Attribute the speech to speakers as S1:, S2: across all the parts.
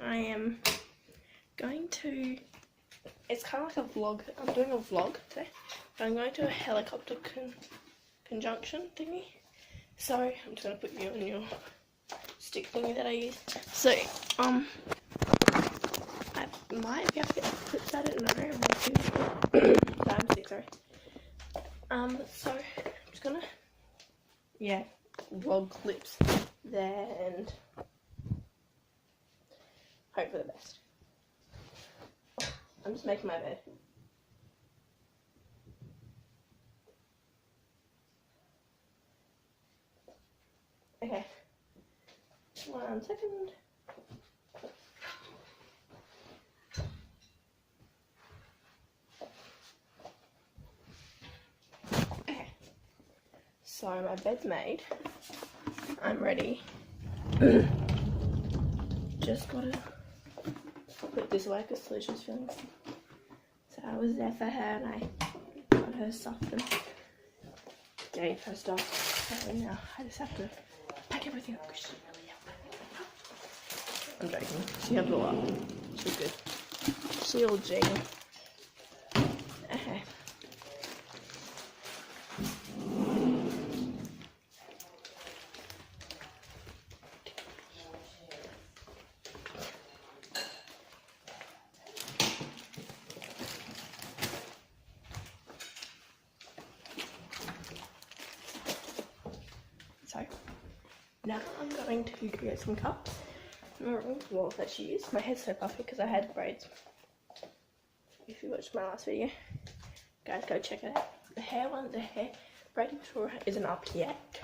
S1: I am going to, it's kind of like a vlog, I'm doing a vlog today, but I'm going to a helicopter conjunction thingy, so I'm just going to put you in your stick thingy that I use. So, I might be able to get clips at it, no, I'm not too sure. 5, 6, sorry. So, I'm just going to, yeah, vlog clips there and hope for the best. I'm just making my bed. Okay. 1 second. Okay. So my bed's made. I'm ready. Just gotta put this away because Solution's feeling sick. So I was there for her and I got her stuff and gave her stuff. So now I just have to pack everything up because she's really I'm joking. She has a lot. She's good. She all G. Okay. So now I'm going to get some cups. Well, that she used. My hair's so puffy because I had braids. If you watched my last video, guys, go check it out. The hair braiding tour isn't up yet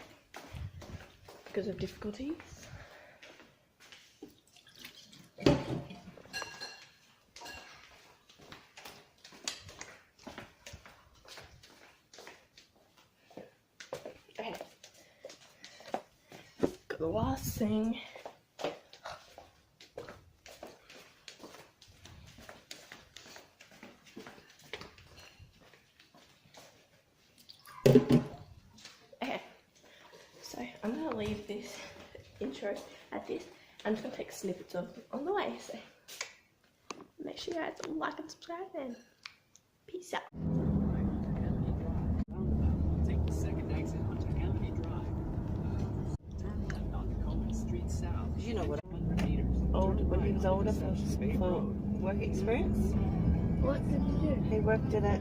S1: because of difficulties. Okay. Got the last thing. Okay, so I'm going to leave this intro at this. I'm just going to take snippets of on the way, so make sure you guys like and subscribe and peace out.
S2: Take the second exit onto Amity Drive. Turn left onto Coleman Street South.
S3: You know what?
S2: 100 meters.
S3: When he was older for work experience.
S1: What did you do?
S3: He worked at a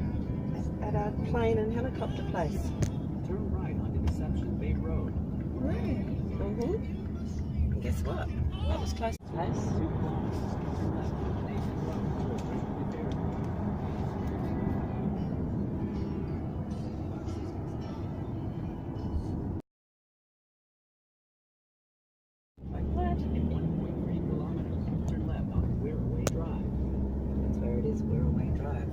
S3: plane and helicopter place.
S2: Turn right onto Deception Bay Road.
S1: Right.
S3: And guess what? That was close to the place.
S2: 2 kilometers. Turn left onto Nathan Road towards Richmond Dairy.
S3: What?
S2: In 1.3 kilometers, turn left onto Weirway Drive.
S3: That's where it is, Weirway Drive.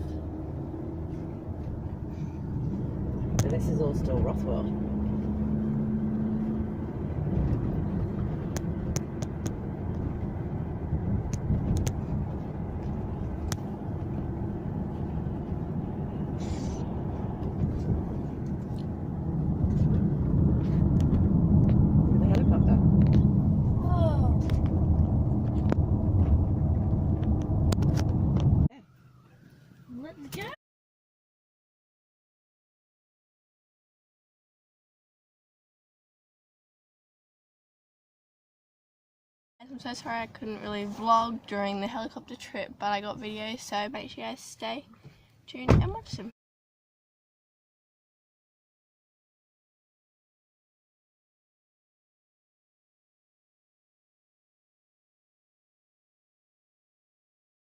S3: And this is all still Rothwell. The helicopter.
S1: Oh.
S3: Yeah.
S1: Let's go. I'm so sorry I couldn't really vlog during the helicopter trip, but I got videos, so make sure you guys stay tuned and watch them.